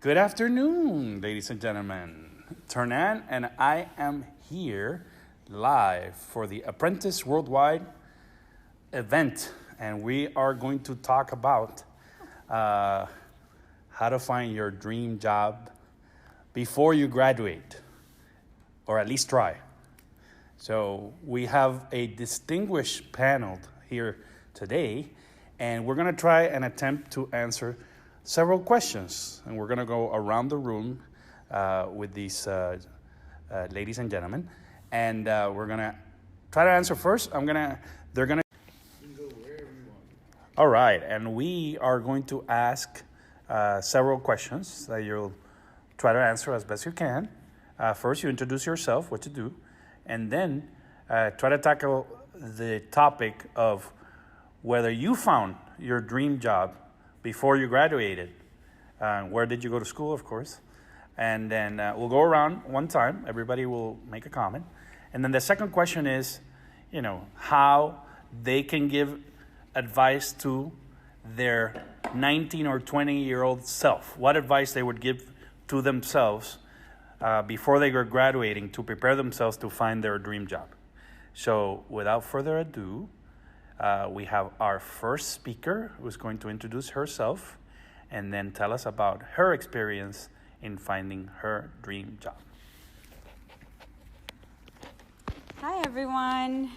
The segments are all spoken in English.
Good afternoon, ladies and gentlemen. Ternan and I am here live for the Apprentice Worldwide event, and we are going to talk about how to find your dream job before you graduate, or at least try. So we have a distinguished panel here today, and we're going to try and attempt to answer several questions, and we're going to go around the room with these ladies and gentlemen, and we're going to try to answer first. They're going to. You can go wherever you want. All right, and we are going to ask several questions that you'll try to answer as best you can. First, you introduce yourself, what to do, and then try to tackle the topic of whether you found your dream job before you graduated. Where did you go to school, of course? And then we'll go around one time. Everybody will make a comment. And then the second question is, how they can give advice to their 19 or 20-year-old self. What advice they would give to themselves before they were graduating to prepare themselves to find their dream job. So without further ado, we have our first speaker who's going to introduce herself and then tell us about her experience in finding her dream job. Hi, everyone.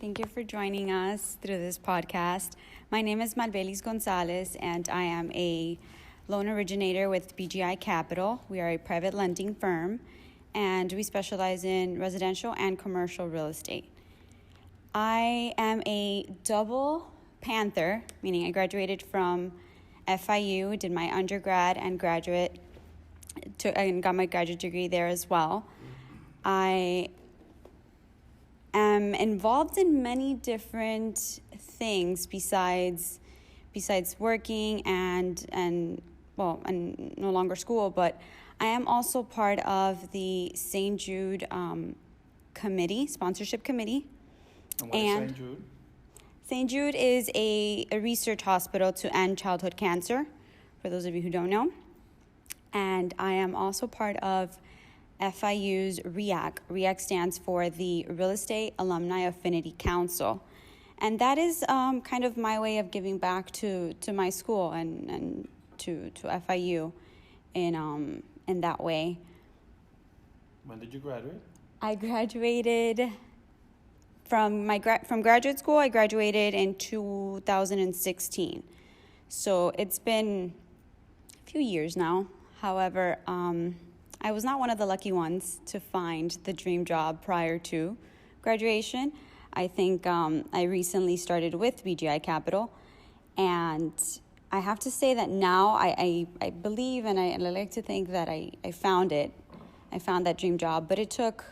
Thank you for joining us through this podcast. My name is Malvelis Gonzalez, and I am a loan originator with BGI Capital. We are a private lending firm, and we specialize in residential and commercial real estate. I am a double Panther, meaning I graduated from FIU, did my undergrad and and got my graduate degree there as well. I am involved in many different things besides working and no longer school, but I am also part of the St. Jude sponsorship committee. And what is St. Jude? St. Jude is a research hospital to end childhood cancer, for those of you who don't know. And I am also part of FIU's REAC. REAC stands for the Real Estate Alumni Affinity Council. And that is kind of my way of giving back to my school and to FIU in that way. When did you graduate? I graduated from graduate school. I graduated in 2016. So it's been a few years now. However, I was not one of the lucky ones to find the dream job prior to graduation. I think I recently started with BGI Capital, and I have to say that now I believe and I like to think that I found it. I found that dream job, but it took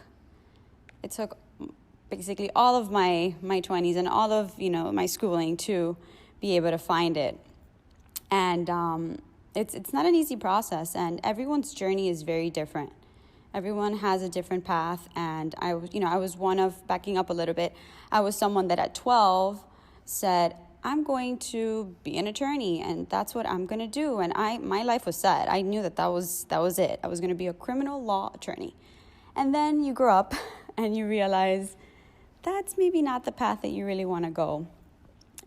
basically all of my 20s and all of my schooling to be able to find it. And it's not an easy process, and everyone's journey is very different. Everyone has a different path, and I was one of, backing up a little bit, I was someone that at 12 said, I'm going to be an attorney, and that's what I'm going to do. And my life was set. I knew that was it. I was going to be a criminal law attorney. And then you grow up and you realize that's maybe not the path that you really want to go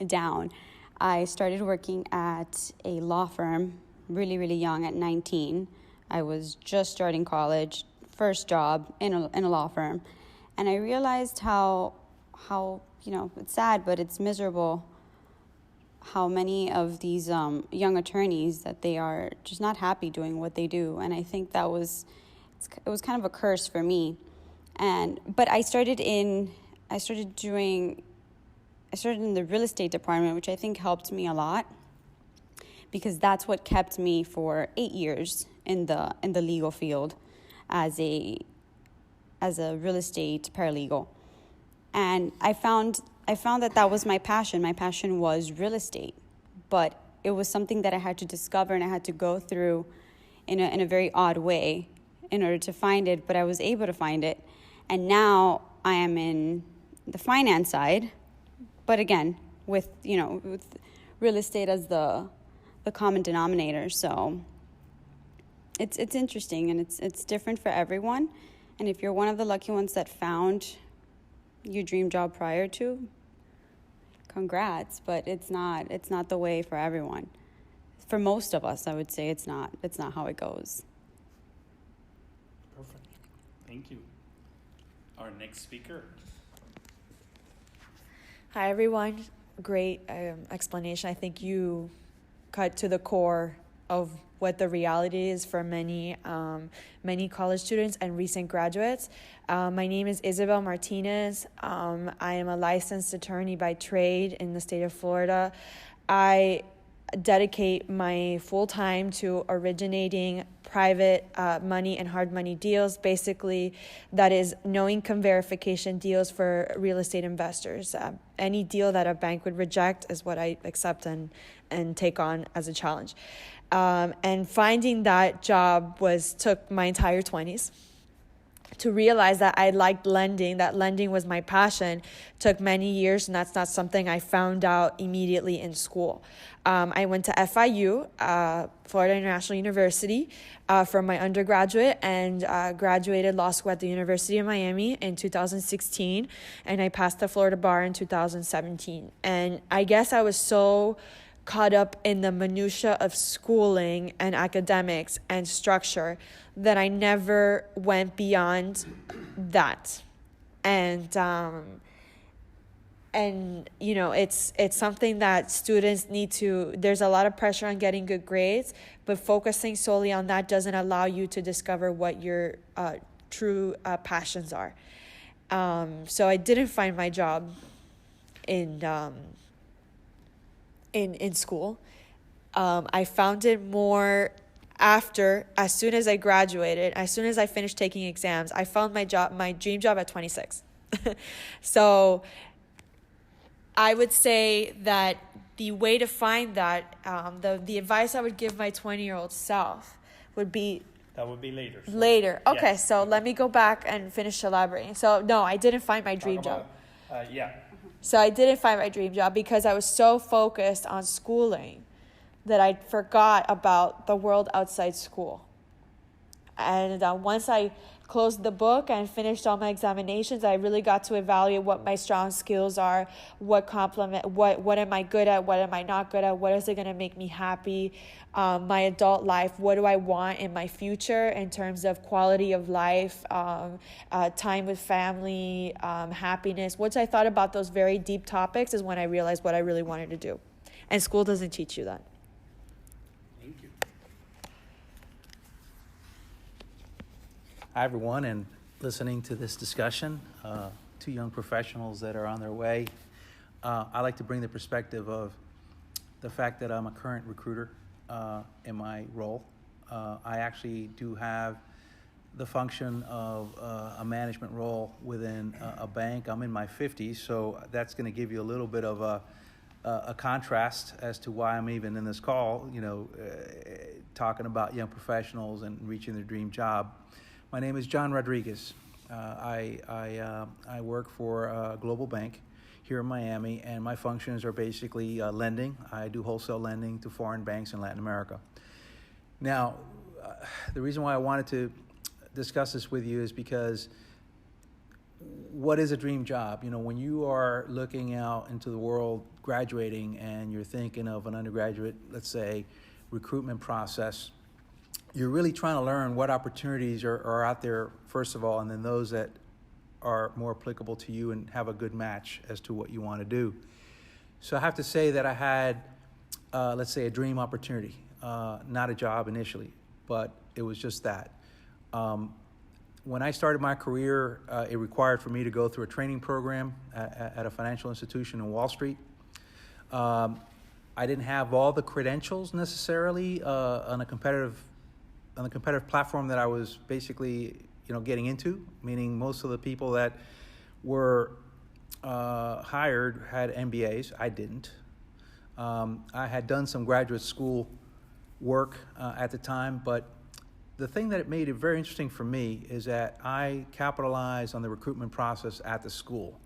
down. I started working at a law firm really, really young at 19. I was just starting college, first job in a law firm. And I realized how it's sad, but it's miserable how many of these young attorneys that they are just not happy doing what they do. And I think it was kind of a curse for me. But I started in the real estate department, which I think helped me a lot, because that's what kept me for 8 years in the legal field as a real estate paralegal. And I found that was my passion. My passion was real estate, but it was something that I had to discover and I had to go through in a very odd way in order to find it, but I was able to find it. And now I am in the finance side, but again, with real estate as the common denominator. So it's interesting, and it's different for everyone. And if you're one of the lucky ones that found your dream job prior to, congrats. But it's not the way for everyone. For most of us, I would say it's not how it goes. Perfect. Thank you. Our next speaker. Hi, everyone. Great explanation. I think you cut to the core of what the reality is for many college students and recent graduates. My name is Isabel Martinez. I am a licensed attorney by trade in the state of Florida. I dedicate my full time to originating private money and hard money deals. Basically, that is no income verification deals for real estate investors. Any deal that a bank would reject is what I accept and take on as a challenge. And finding that job took my entire 20s. To realize that I liked lending, that lending was my passion, took many years, and that's not something I found out immediately in school. I went to FIU, Florida International University, for my undergraduate, and graduated law school at the University of Miami in 2016, and I passed the Florida bar in 2017. And I guess I was so caught up in the minutia of schooling and academics and structure that I never went beyond that. And you know, it's something that students need to, there's a lot of pressure on getting good grades, but focusing solely on that doesn't allow you to discover what your true passions are. So I didn't find my job in school. I found it more after, as soon as I graduated, as soon as I finished taking exams, I found my dream job at 26. So I would say that the way to find that, the advice I would give my 20-year-old self would be... That would be later. So. Later. Okay, yes. So let me go back and finish elaborating. So no, I didn't find my dream job. So I didn't find my dream job because I was so focused on schooling that I forgot about the world outside school. And once I closed the book and finished all my examinations, I really got to evaluate what my strong skills are, what am I good at, what am I not good at, what is it going to make me happy, my adult life, what do I want in my future in terms of quality of life, time with family, happiness. Once I thought about those very deep topics is when I realized what I really wanted to do. And school doesn't teach you that. Thank you. Hi, everyone, and listening to this discussion, two young professionals that are on their way. I like to bring the perspective of the fact that I'm a current recruiter in my role. I actually do have the function of a management role within a bank. I'm in my 50s, so that's going to give you a little bit of a contrast as to why I'm even in this call, talking about young professionals and reaching their dream job. My name is John Rodriguez. I work for a global bank here in Miami, and my functions are basically lending. I do wholesale lending to foreign banks in Latin America. Now, the reason why I wanted to discuss this with you is because what is a dream job? When you are looking out into the world, graduating, and you're thinking of an undergraduate, let's say, recruitment process, you're really trying to learn what opportunities are out there, first of all, and then those that are more applicable to you and have a good match as to what you want to do. So I have to say that I had, let's say, a dream opportunity, not a job initially, but it was just that. When I started my career, it required for me to go through a training program at a financial institution in Wall Street. I didn't have all the credentials necessarily on the competitive platform that I was basically, getting into, meaning most of the people that were hired had MBAs. I didn't. I had done some graduate school work at the time, but the thing that it made it very interesting for me is that I capitalized on the recruitment process at the school.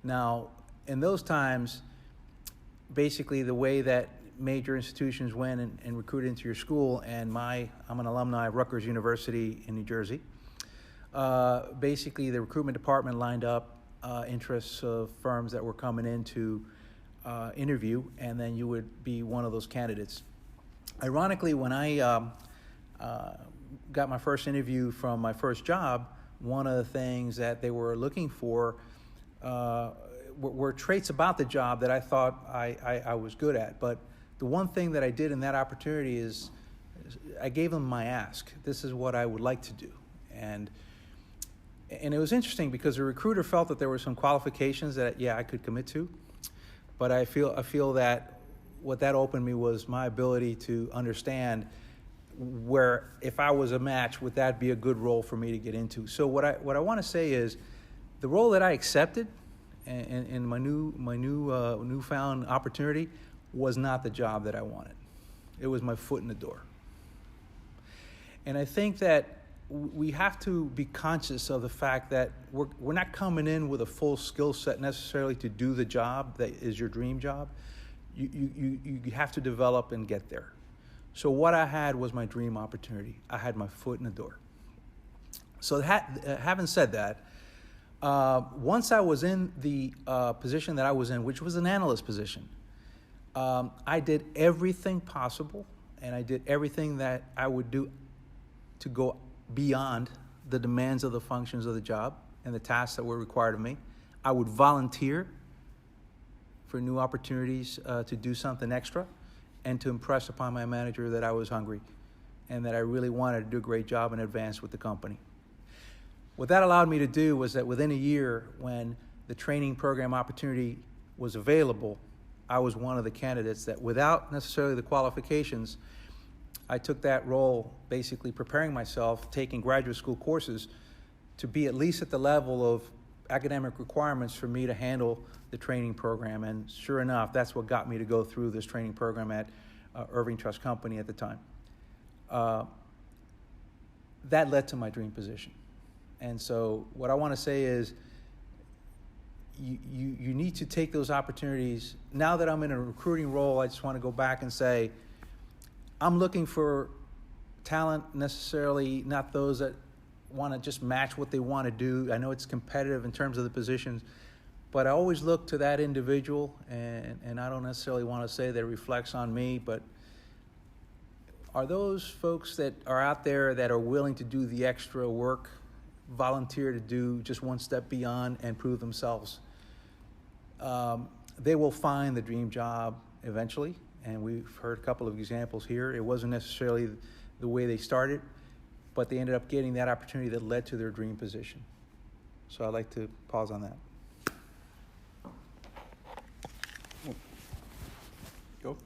Now, in those times, basically the way that major institutions went and recruited into your school, and I'm an alumni of Rutgers University in New Jersey. Basically, the recruitment department lined up interests of firms that were coming in to interview, and then you would be one of those candidates. Ironically, when I got my first interview from my first job, one of the things that they were looking for were traits about the job that I thought I was good at. But the one thing that I did in that opportunity is I gave them my ask. This is what I would like to do. And it was interesting because the recruiter felt that there were some qualifications that, I could commit to. But I feel that what that opened me was my ability to understand where, if I was a match, would that be a good role for me to get into. So what I want to say is the role that I accepted in my newfound opportunity was not the job that I wanted. It was my foot in the door. And I think that we have to be conscious of the fact that we're not coming in with a full skill set necessarily to do the job that is your dream job. You have to develop and get there. So what I had was my dream opportunity. I had my foot in the door. So having said that, once I was in the position that I was in, which was an analyst position, I did everything possible, and I did everything that I would do to go beyond the demands of the functions of the job and the tasks that were required of me. I would volunteer for new opportunities to do something extra and to impress upon my manager that I was hungry and that I really wanted to do a great job and advance with the company. What that allowed me to do was that within a year, when the training program opportunity was available, I was one of the candidates that, without necessarily the qualifications, I took that role, basically preparing myself, taking graduate school courses to be at least at the level of academic requirements for me to handle the training program. And sure enough, that's what got me to go through this training program at Irving Trust Company at the time. That led to my dream position. And so what I want to say is you need to take those opportunities. Now that I'm in a recruiting role, I just want to go back and say, I'm looking for talent, necessarily not those that want to just match what they want to do. I know it's competitive in terms of the positions, but I always look to that individual, and I don't necessarily want to say that it reflects on me, but are those folks that are out there that are willing to do the extra work, volunteer to do just one step beyond and prove themselves? They will find the dream job eventually, and we've heard a couple of examples here. It wasn't necessarily the way they started, but they ended up getting that opportunity that led to their dream position. So I'd like to pause on that. Go.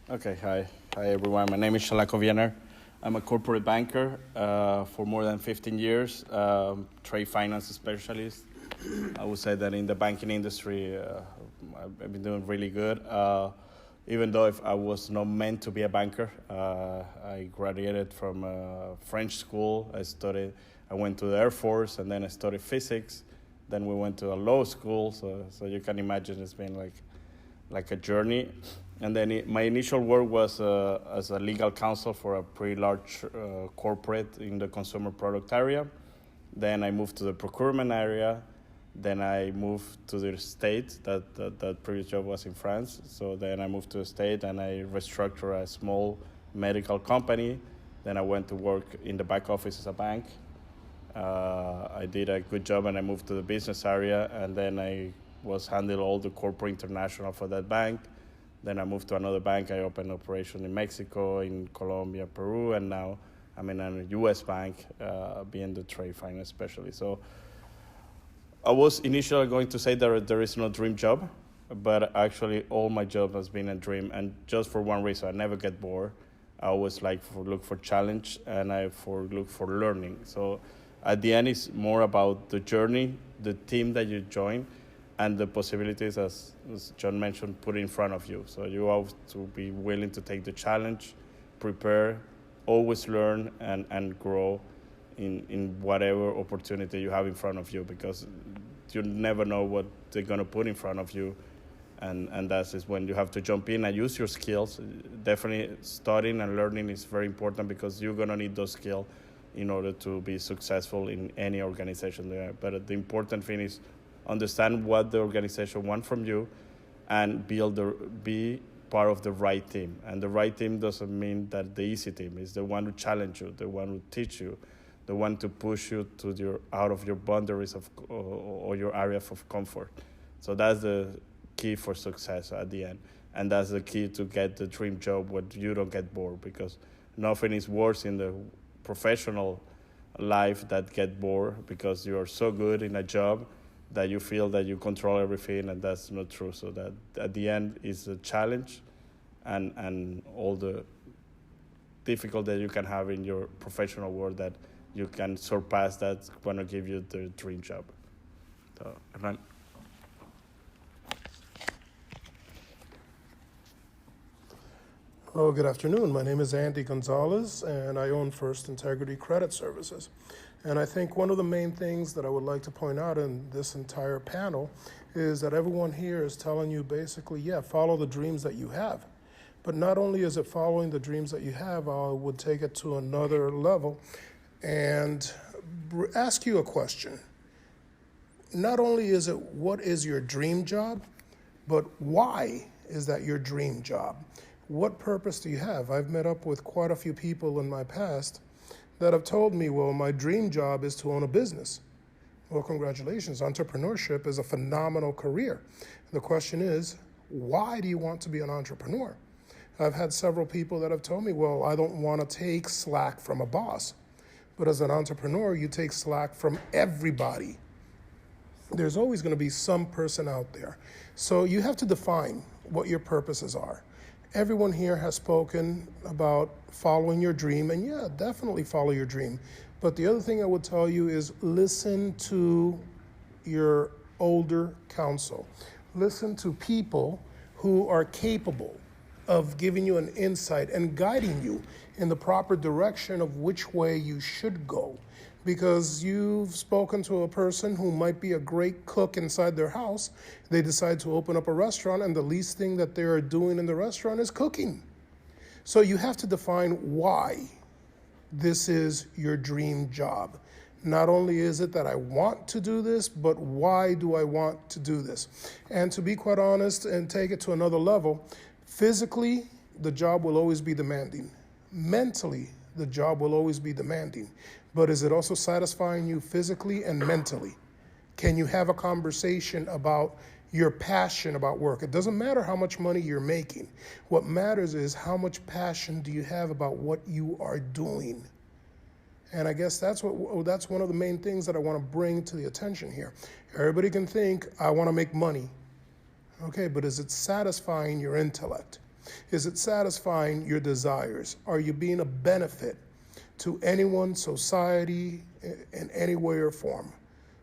Okay, hi everyone. My name is Shalako Viener. I'm a corporate banker for more than 15 years, trade finance specialist. I would say that in the banking industry, I've been doing really good. Even though if I was not meant to be a banker, I graduated from a French school. I went to the Air Force, and then I studied physics. Then we went to a law school, so you can imagine it's been like a journey. And then my initial work was as a legal counsel for a pretty large corporate in the consumer product area. Then I moved to the procurement area. Then I moved to the States. That previous job was in France. So then I moved to the States and I restructured a small medical company. Then I went to work in the back office as a bank. I did a good job and I moved to the business area. And then I was handling all the corporate international for that bank. Then I moved to another bank. I opened an operation in Mexico, in Colombia, Peru, and now I'm in a U.S. bank, being the trade finance specialist. So I was initially going to say that there is no dream job, but actually all my job has been a dream, and just for one reason: I never get bored. I always look for challenge, and look for learning. So at the end, it's more about the journey, the team that you join, and the possibilities, as John mentioned, put in front of you. So you have to be willing to take the challenge, prepare, always learn, and grow in whatever opportunity you have in front of you, because you never know what they're going to put in front of you And that is when you have to jump in and use your skills. Definitely studying and learning is very important because you're going to need those skills in order to be successful in any organization there. But the important thing is understand what the organization wants from you and be part of the right team. And the right team doesn't mean that the easy team is the one who challenge you, the one who teach you, the one to push you to out of your boundaries or your area of comfort. So that's the key for success at the end. And that's the key to get the dream job where you don't get bored, because nothing is worse in the professional life that get bored because you are so good in a job that you feel that you control everything, and that's not true. So that at the end is a challenge and all the difficult that you can have in your professional world that you can surpass, that's going to give you the dream job. So, Hernán. Hello, good afternoon. My name is Andy Gonzalez, and I own First Integrity Credit Services. And I think one of the main things that I would like to point out in this entire panel is that everyone here is telling you basically, yeah, follow the dreams that you have. But not only is it following the dreams that you have, I would take it to another level and ask you a question. Not only is it what is your dream job, but why is that your dream job? What purpose do you have? I've met up with quite a few people in my past that have told me, well, my dream job is to own a business. Well, congratulations. Entrepreneurship is a phenomenal career. The question is, why do you want to be an entrepreneur? I've had several people that have told me, well, I don't want to take slack from a boss. But as an entrepreneur, you take slack from everybody. There's always going to be some person out there. So you have to define what your purposes are. Everyone here has spoken about following your dream, and yeah, definitely follow your dream. But the other thing I would tell you is listen to your older counsel. Listen to people who are capable of giving you an insight and guiding you in the proper direction of which way you should go. Because you've spoken to a person who might be a great cook inside their house. They decide to open up a restaurant, and the least thing that they are doing in the restaurant is cooking. So you have to define why this is your dream job. Not only is it that I want to do this, but why do I want to do this? And to be quite honest and take it to another level, physically, the job will always be demanding. Mentally, the job will always be demanding. But is it also satisfying you physically and mentally? Can you have a conversation about your passion about work? It doesn't matter how much money you're making. What matters is how much passion do you have about what you are doing? And I guess that's one of the main things that I want to bring to the attention here. Everybody can think, I want to make money. Okay, but is it satisfying your intellect? Is it satisfying your desires? Are you being a benefit to anyone, society, in any way or form?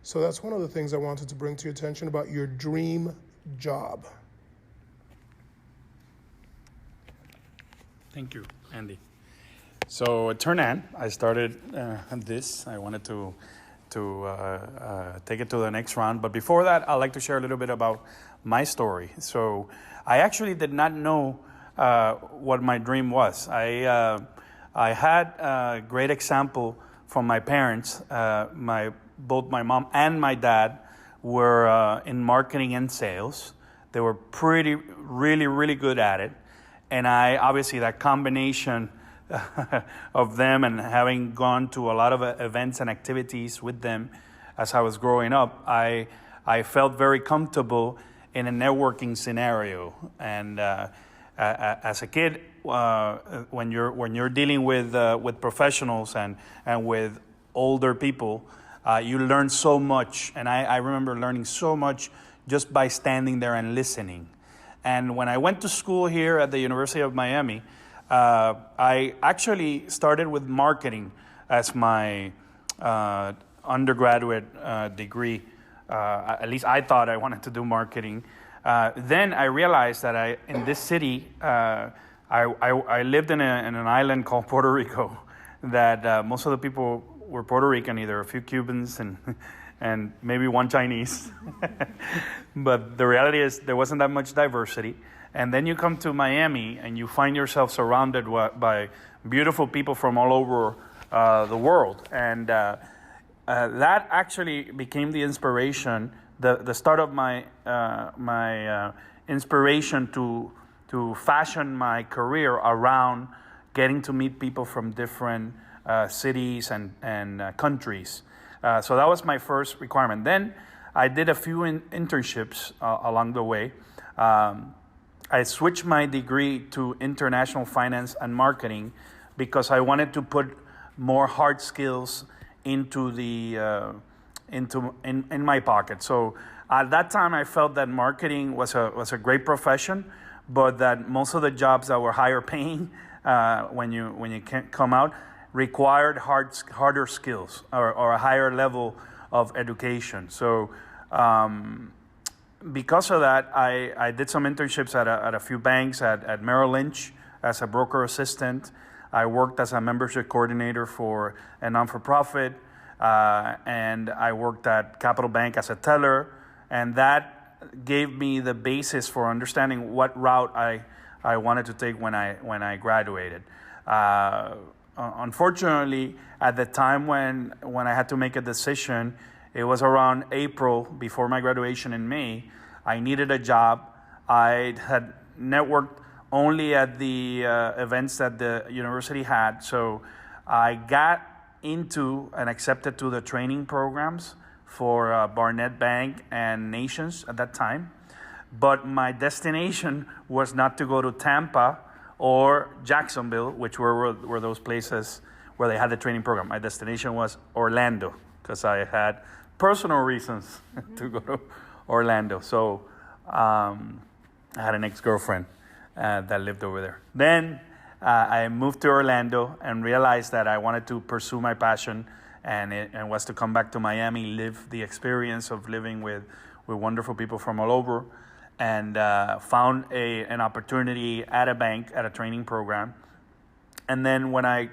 So that's one of the things I wanted to bring to your attention about your dream job. Thank you, Andy. So at Turnan, I started this. I wanted to take it to the next round. But before that, I'd like to share a little bit about my story. So I actually did not know what my dream was. I had a great example from my parents. Both my mom and my dad were in marketing and sales. They were really good at it. And I, obviously, that combination of them and having gone to a lot of events and activities with them as I was growing up, I felt very comfortable in a networking scenario. And as a kid, when you're dealing with professionals and with older people, you learn so much. And I remember learning so much just by standing there and listening. And when I went to school here at the University of Miami, I actually started with marketing as my undergraduate degree. At least I thought I wanted to do marketing. Then I realized that in this city, I lived in an island called Puerto Rico, that most of the people were Puerto Rican, either a few Cubans and and maybe one Chinese. But the reality is there wasn't that much diversity. And then you come to Miami and you find yourself surrounded by beautiful people from all over the world. And that actually became the inspiration, the start of my inspiration to fashion my career around getting to meet people from different cities and countries. So that was my first requirement. Then I did a few internships along the way. I switched my degree to international finance and marketing because I wanted to put more hard skills into in my pocket. So at that time, I felt that marketing was a great profession, but that most of the jobs that were higher paying when you can't come out required harder skills or a higher level of education. So because of that, I did some internships at a few banks, at Merrill Lynch as a broker assistant. I worked as a membership coordinator for a non-for-profit, and I worked at Capital Bank as a teller, and that gave me the basis for understanding what route I wanted to take when I graduated. Unfortunately, at the time when I had to make a decision, it was around April before my graduation in May. I needed a job. I had networked only at the events that the university had. So I got into and accepted to the training programs for Barnett Bank and Nations at that time. But my destination was not to go to Tampa or Jacksonville, which were those places where they had the training program. My destination was Orlando because I had personal reasons to go to Orlando. So I had an ex-girlfriend that lived over there. Then I moved to Orlando and realized that I wanted to pursue my passion and was to come back to Miami, live the experience of living with wonderful people from all over, and found an opportunity at a bank, at a training program. And then when I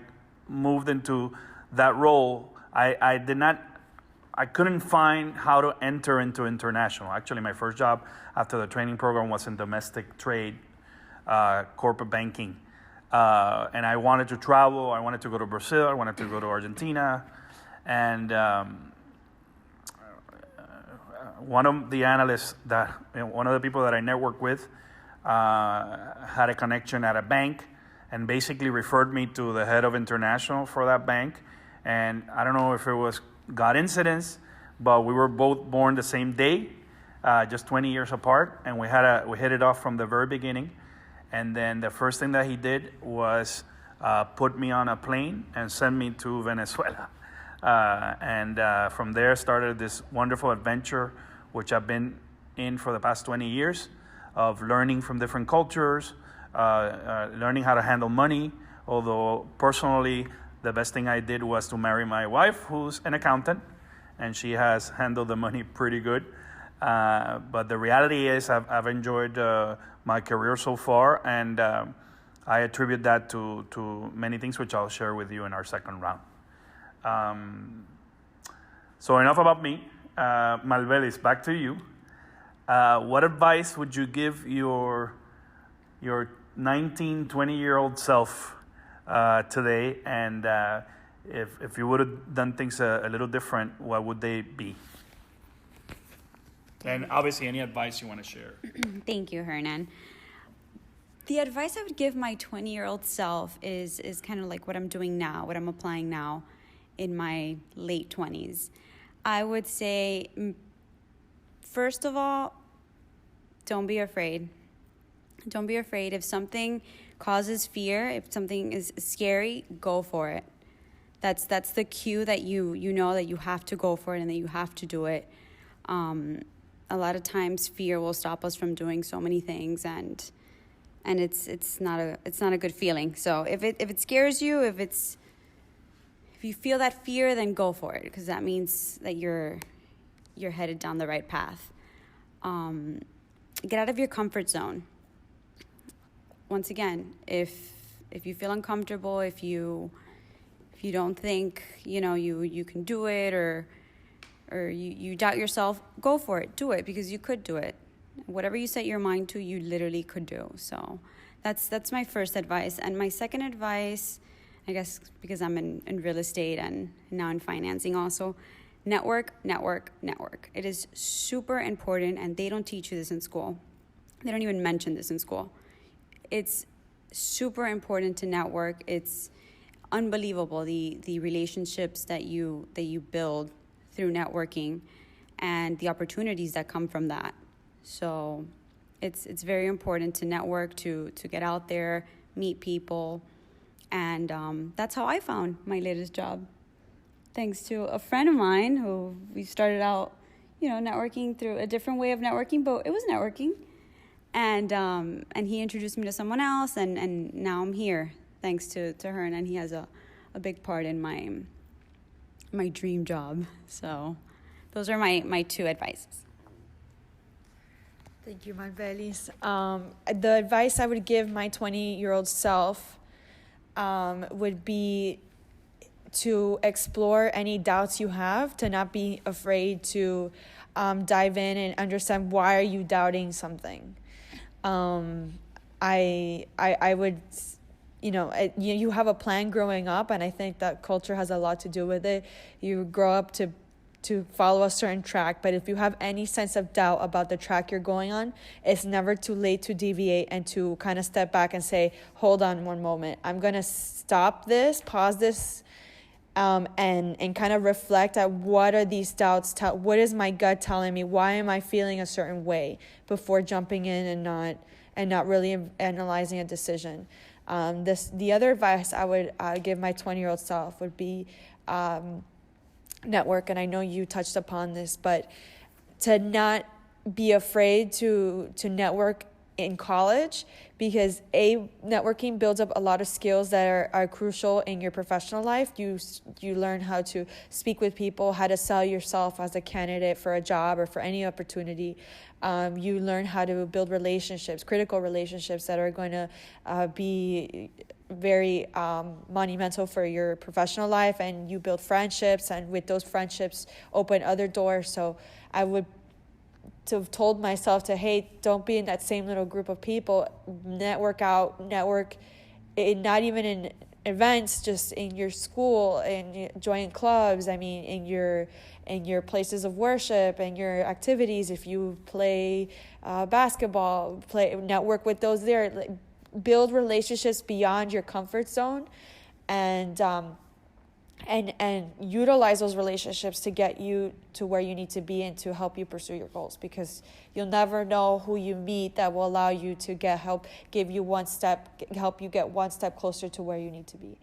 moved into that role, I couldn't find how to enter into international. Actually, my first job after the training program was in domestic trade, corporate banking. And I wanted to travel. I wanted to go to Brazil. I wanted to go to Argentina. And one of the analysts, one of the people that I networked with, had a connection at a bank and basically referred me to the head of international for that bank. And I don't know if it was God incidence, but we were both born the same day, just 20 years apart, and we hit it off from the very beginning. And then the first thing that he did was put me on a plane and send me to Venezuela. And from there started this wonderful adventure, which I've been in for the past 20 years, of learning from different cultures, learning how to handle money. Although personally, the best thing I did was to marry my wife, who's an accountant, and she has handled the money pretty good. But the reality is I've enjoyed my career so far, and I attribute that to many things, which I'll share with you in our second round. So enough about me. Malvelis, back to you. What advice would you give your 19, 20-year-old self today? And if you would have done things a little different, what would they be? And obviously, any advice you want to share. Thank you, Hernan. The advice I would give my 20-year-old self is kind of like what I'm doing now, what I'm applying now in my late 20s. I would say, first of all, don't be afraid. Don't be afraid. If something causes fear, if something is scary, go for it. That's the cue that you know that you have to go for it and that you have to do it. A lot of times fear will stop us from doing so many things, and it's not a good feeling. So if it scares you, if you feel that fear, then go for it, because that means that you're headed down the right path. Get out of your comfort zone. Once again, if you feel uncomfortable, if you don't think you can do it, or you doubt yourself, go for it. Do it, because you could do it. Whatever you set your mind to, you literally could do. So that's my first advice. And my second advice, I guess because I'm in real estate and now in financing also, network. It is super important, and they don't teach you this in school. They don't even mention this in school. It's super important to network. It's unbelievable, the relationships that you build through networking and the opportunities that come from that. So it's very important to network, to get out there, meet people. And that's how I found my latest job. Thanks to a friend of mine who we started out, networking through a different way of networking, but it was networking. And he introduced me to someone else, and now I'm here thanks to her. And he has a big part in my dream job. So those are my two advices. Thank you, Marbelis. The advice I would give my 20-year-old self would be to explore any doubts you have, to not be afraid to dive in and understand why are you doubting something. I would, you have a plan growing up, and I think that culture has a lot to do with it. You grow up to follow a certain track, but if you have any sense of doubt about the track you're going on, it's never too late to deviate and to kind of step back and say, hold on one moment, I'm going to stop this, pause this, and kind of reflect at what are these doubts, what is my gut telling me, why am I feeling a certain way, before jumping in and not really analyzing a decision. The other advice I would give my 20-year-old self would be network, and I know you touched upon this, but to not be afraid to network in college, because networking builds up a lot of skills that are crucial in your professional life. You learn how to speak with people, how to sell yourself as a candidate for a job or for any opportunity. You learn how to build relationships, critical relationships that are going to be very monumental for your professional life, and you build friendships, and with those friendships open other doors. So I would to have told myself hey, don't be in that same little group of people, network, not even in events, just in your school, and join clubs. I mean, in your places of worship and your activities. If you play basketball, network with those there. Build relationships beyond your comfort zone, and utilize those relationships to get you to where you need to be and to help you pursue your goals, because you'll never know who you meet that will allow you to help you get one step closer to where you need to be.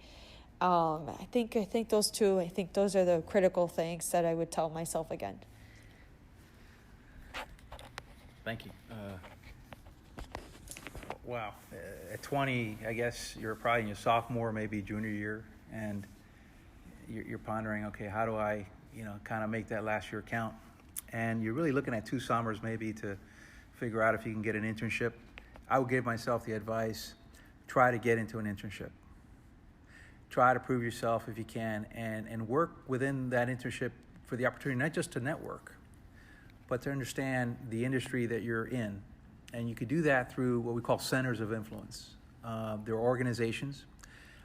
I think those are the critical things that I would tell myself again. Thank you. Wow. At 20, I guess you're probably in your sophomore, maybe junior year, and you're pondering, okay, how do I, kind of make that last year count? And you're really looking at 2 summers maybe to figure out if you can get an internship. I would give myself the advice, try to get into an internship. Try to prove yourself if you can, and work within that internship for the opportunity, not just to network, but to understand the industry that you're in. And you could do that through what we call centers of influence. There are organizations.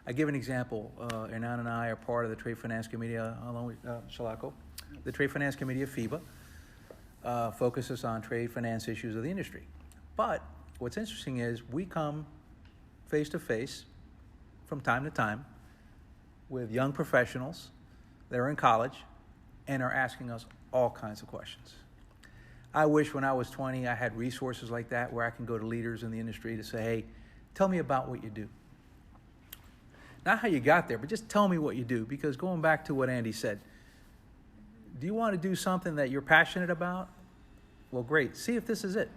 I give an example. Hernan and I are part of the Trade Finance Committee, along with Shalako. The Trade Finance Committee of FIBA focuses on trade finance issues of the industry. But what's interesting is we come face to face from time to time with young professionals that are in college and are asking us all kinds of questions. I wish when I was 20 I had resources like that where I can go to leaders in the industry to say, hey, tell me about what you do. Not how you got there, but just tell me what you do. Because going back to what Andy said, do you want to do something that you're passionate about? Well, great. See if this is it.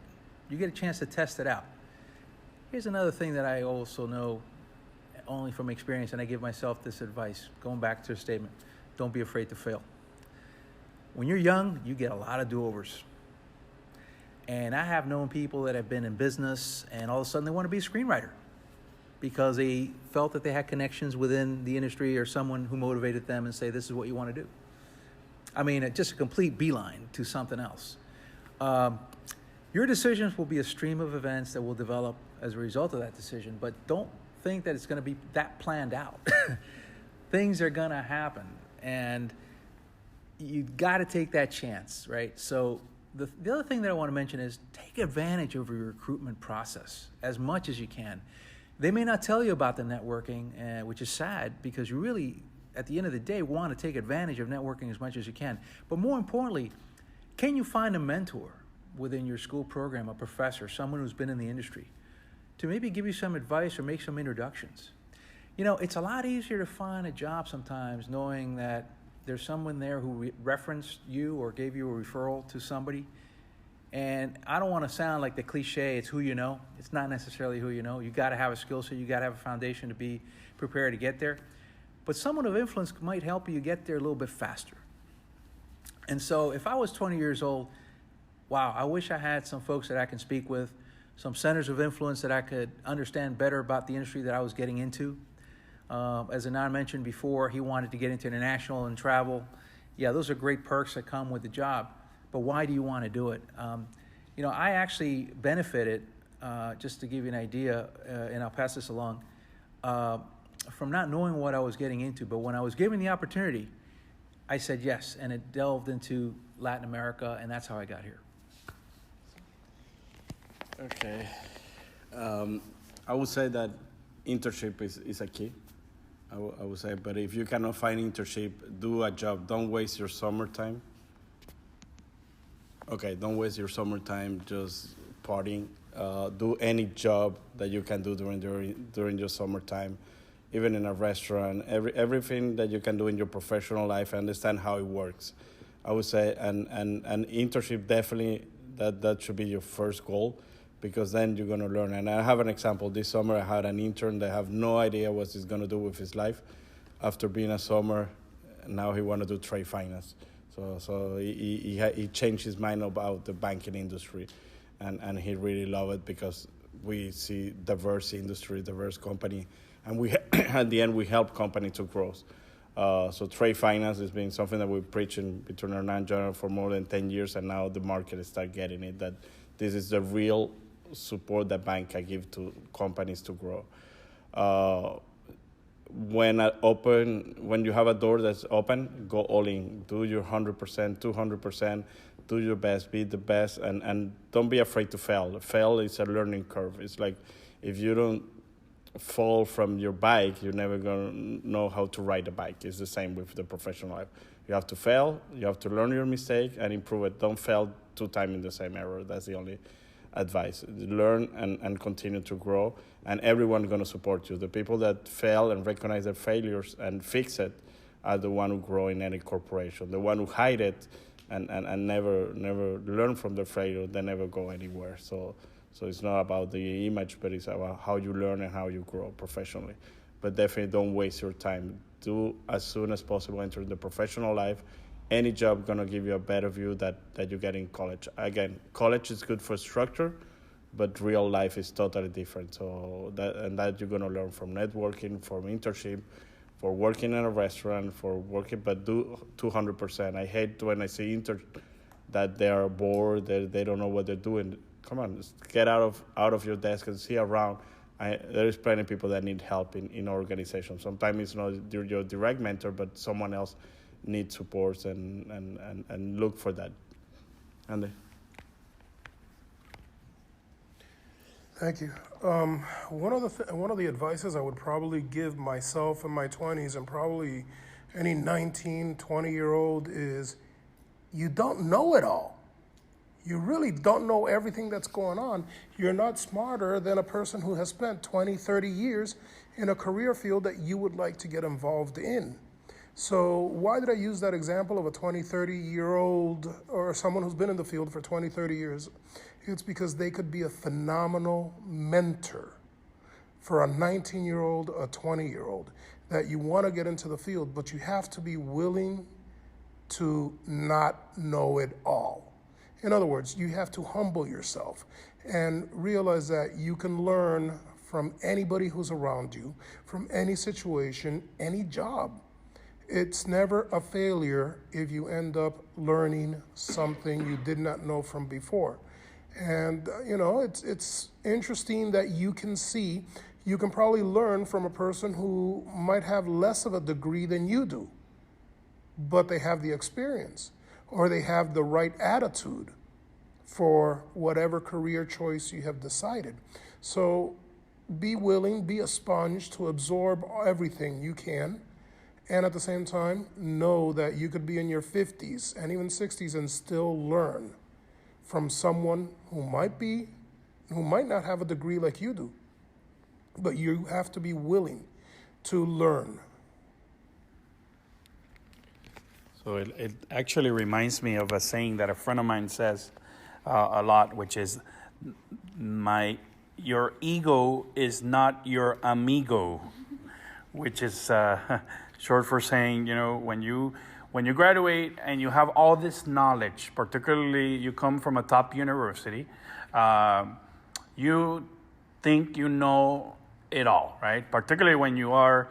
You get a chance to test it out. Here's another thing that I also know only from experience, and I give myself this advice, going back to the statement, don't be afraid to fail. When you're young, you get a lot of do-overs. And I have known people that have been in business and all of a sudden they want to be a screenwriter because they felt that they had connections within the industry or someone who motivated them and say, this is what you want to do. just a complete beeline to something else. Your decisions will be a stream of events that will develop as a result of that decision, but don't think that it's going to be that planned out. Things are going to happen, and you got to take that chance, right? So the other thing that I want to mention is take advantage of your recruitment process as much as you can. They may not tell you about the networking, which is sad, because you really, at the end of the day, want to take advantage of networking as much as you can. But more importantly, can you find a mentor within your school program, a professor, someone who's been in the industry, to maybe give you some advice or make some introductions? It's a lot easier to find a job sometimes knowing that there's someone there who referenced you or gave you a referral to somebody. And I don't want to sound like the cliche, it's who you know. It's not necessarily who you know. You got to have a skill set. You got to have a foundation to be prepared to get there. But someone of influence might help you get there a little bit faster. And so if I was 20 years old, wow, I wish I had some folks that I can speak with, some centers of influence that I could understand better about the industry that I was getting into. As Anand mentioned before, he wanted to get into international and travel. Yeah, those are great perks that come with the job. But why do you want to do it? I actually benefited, just to give you an idea, and I'll pass this along, from not knowing what I was getting into. But when I was given the opportunity, I said yes, and it delved into Latin America, and that's how I got here. Okay. I would say that internship is a key. I would say, but if you cannot find internship, do a job. Don't waste your summertime. Okay, don't waste your summertime just partying. Do any job that you can do during your summertime, even in a restaurant. Everything that you can do in your professional life. Understand how it works. I would say, and internship definitely that should be your first goal, because then you're going to learn. And I have an example. This summer, I had an intern that have no idea what he's going to do with his life. After being a summer, now he want to do trade finance. So he changed his mind about the banking industry, and he really loved it because we see diverse industry, diverse company, and we at the end we help company to grow. So trade finance has been something that we've preaching between Hernan and John for more than 10 years, and now the market is start getting it, that this is the real support that bank can give to companies to grow. When you have a door that's open, go all in. Do your 100%, 200%. Do your best. Be the best, and don't be afraid to fail. Fail is a learning curve. It's like if you don't fall from your bike, you're never gonna know how to ride a bike. It's the same with the professional life. You have to fail. You have to learn your mistake and improve it. Don't fail 2 times in the same error. That's the only advice. Learn and continue to grow, and everyone's going to support you. The people that fail and recognize their failures and fix it are the one who grow in any corporation. The one who hide it and never learn from their failure, they never go anywhere. So it's not about the image, but it's about how you learn and how you grow professionally. But definitely don't waste your time. Do as soon as possible enter the professional life. Any job going to give you a better view that you get in college. Again, college is good for structure, but real life is totally different. So that you're going to learn from networking, from internship, for working in a restaurant, for working, but do 200%. I hate when I see that they are bored, they don't know what they're doing. Come on, just get out of your desk and see around. There is plenty of people that need help in organizations. Sometimes it's not your direct mentor, but someone else need supports and look for that. Andy? Thank you. One of the advices I would probably give myself in my 20s and probably any 19, 20-year-old is you don't know it all. You really don't know everything that's going on. You're not smarter than a person who has spent 20, 30 years in a career field that you would like to get involved in. So why did I use that example of a 20, 30-year-old or someone who's been in the field for 20, 30 years? It's because they could be a phenomenal mentor for a 19-year-old, a 20-year-old, that you want to get into the field, but you have to be willing to not know it all. In other words, you have to humble yourself and realize that you can learn from anybody who's around you, from any situation, any job. It's never a failure if you end up learning something you did not know from before. And, it's interesting that you can probably learn from a person who might have less of a degree than you do, but they have the experience or they have the right attitude for whatever career choice you have decided. So be willing, be a sponge to absorb everything you can. And at the same time, know that you could be in your 50s and even 60s and still learn from someone who might not have a degree like you do. But you have to be willing to learn. So it actually reminds me of a saying that a friend of mine says a lot, which is, your ego is not your amigo, which is short for saying, when you graduate and you have all this knowledge, particularly you come from a top university, you think you know it all, right? Particularly when you are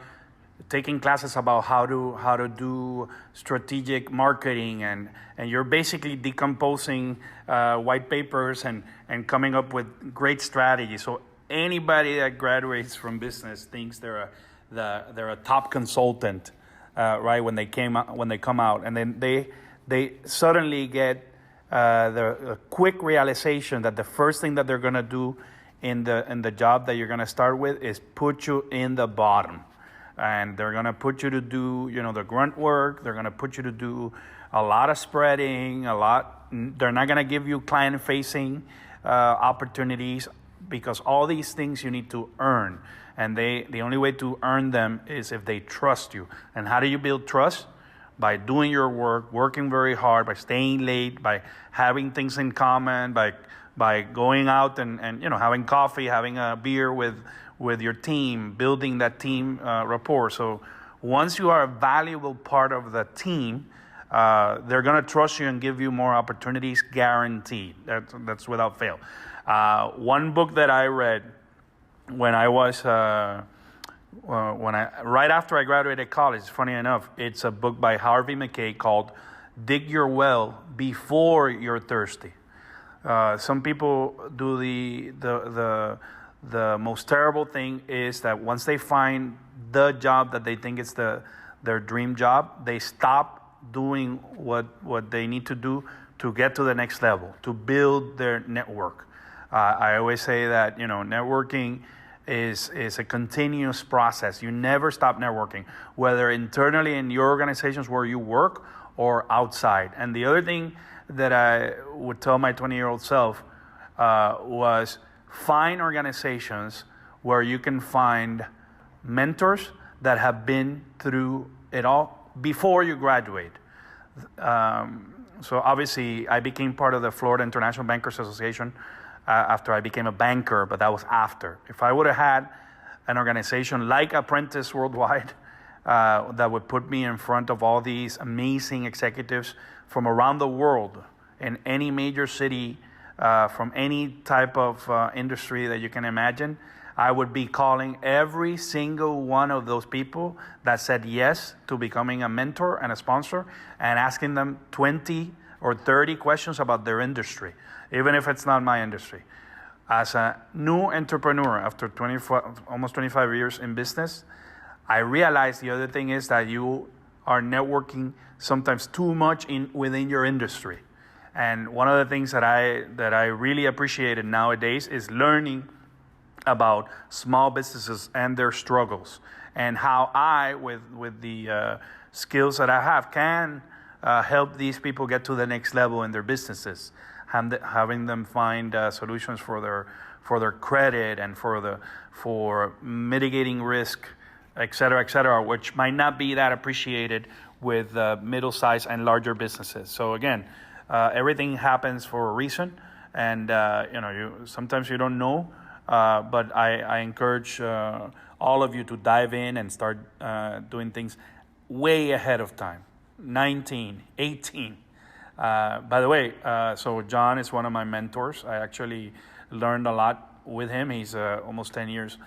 taking classes about how to do strategic marketing, and you're basically decomposing white papers and coming up with great strategies. So anybody that graduates from business thinks they're a top consultant, right? When they come out, and then they suddenly get the quick realization that the first thing that they're gonna do in the job that you're gonna start with is put you in the bottom. And they're going to put you to do, the grunt work. They're going to put you to do a lot of spreading, they're not going to give you client-facing opportunities, because all these things you need to earn. And the only way to earn them is if they trust you. And how do you build trust? By doing your work, working very hard, by staying late, by having things in common, by going out and having coffee, having a beer with your team, building that team rapport. So once you are a valuable part of the team, they're going to trust you and give you more opportunities, guaranteed. That's without fail. One book that I read when I was right after I graduated college, funny enough, it's a book by Harvey Mackay called "Dig Your Well Before You're Thirsty." Some people do the most terrible thing is that once they find the job that they think is their dream job, they stop doing what they need to do to get to the next level, to build their network. I always say that, networking is a continuous process. You never stop networking, whether internally in your organizations where you work or outside. And the other thing that I would tell my 20-year-old self was, find organizations where you can find mentors that have been through it all before you graduate. So obviously, I became part of the Florida International Bankers Association after I became a banker, but that was after. If I would have had an organization like Apprentices Worldwide that would put me in front of all these amazing executives from around the world in any major city, from any type of industry that you can imagine, I would be calling every single one of those people that said yes to becoming a mentor and a sponsor, and asking them 20 or 30 questions about their industry, even if it's not my industry. As a new entrepreneur, after almost 25 years in business, I realized the other thing is that you are networking sometimes too much within your industry. And one of the things that I really appreciated nowadays is learning about small businesses and their struggles, and how I, with the skills that I have, can help these people get to the next level in their businesses, having them find solutions for their credit and for mitigating risk, et cetera, which might not be that appreciated with middle-sized and larger businesses. So again, everything happens for a reason, and sometimes you don't know, but I encourage all of you to dive in and start doing things way ahead of time. 19, 18. By the way, so John is one of my mentors. I actually learned a lot with him. He's almost 10 years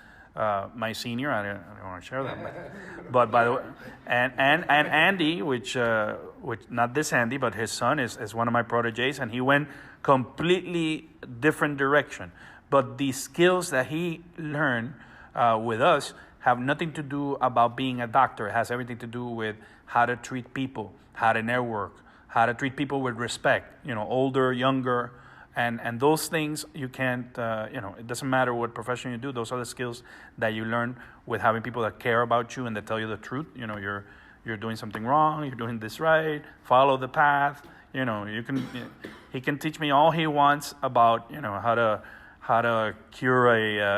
my senior. I don't want to share that, but by the way, and Andy, which not this Andy, but his son is one of my proteges, and he went completely different direction. But the skills that he learned with us have nothing to do about being a doctor. It has everything to do with how to treat people, how to network, how to treat people with respect. Older, younger. And those things you can't, it doesn't matter what profession you do. Those are the skills that you learn with having people that care about you and that tell you the truth. You're doing something wrong. You're doing this right. Follow the path. He can teach me all he wants about, how to cure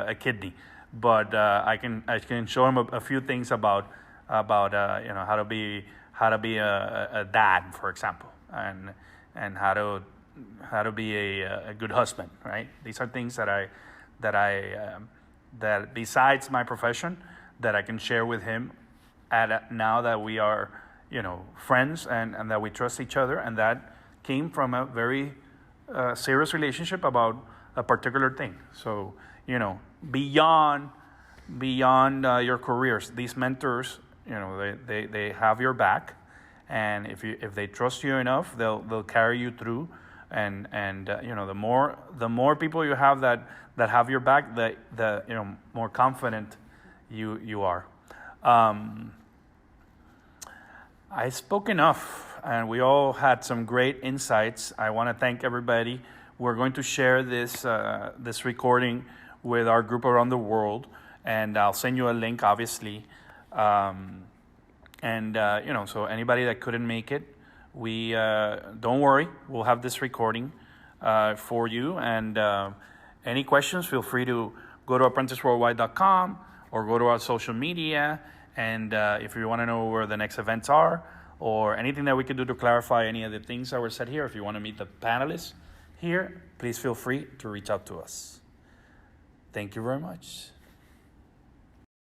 a kidney. But I can show him a few things about how to be a dad, for example, and how to be a good husband, right? These are things that besides my profession that I can share with him now that we are, friends and that we trust each other, and that came from a very serious relationship about a particular thing. So, beyond your careers, these mentors, they have your back, and if they trust you enough, they'll carry you through. And the more people you have that have your back, the more confident you are. I spoke enough, and we all had some great insights. I want to thank everybody. We're going to share this recording with our group around the world, and I'll send you a link, obviously. So anybody that couldn't make it, we don't worry, we'll have this recording for you. And any questions, feel free to go to apprenticesworldwide.com or go to our social media. And if you want to know where the next events are, or anything that we can do to clarify any of the things that were said here, if you want to meet the panelists here, please feel free to reach out to us. Thank you very much.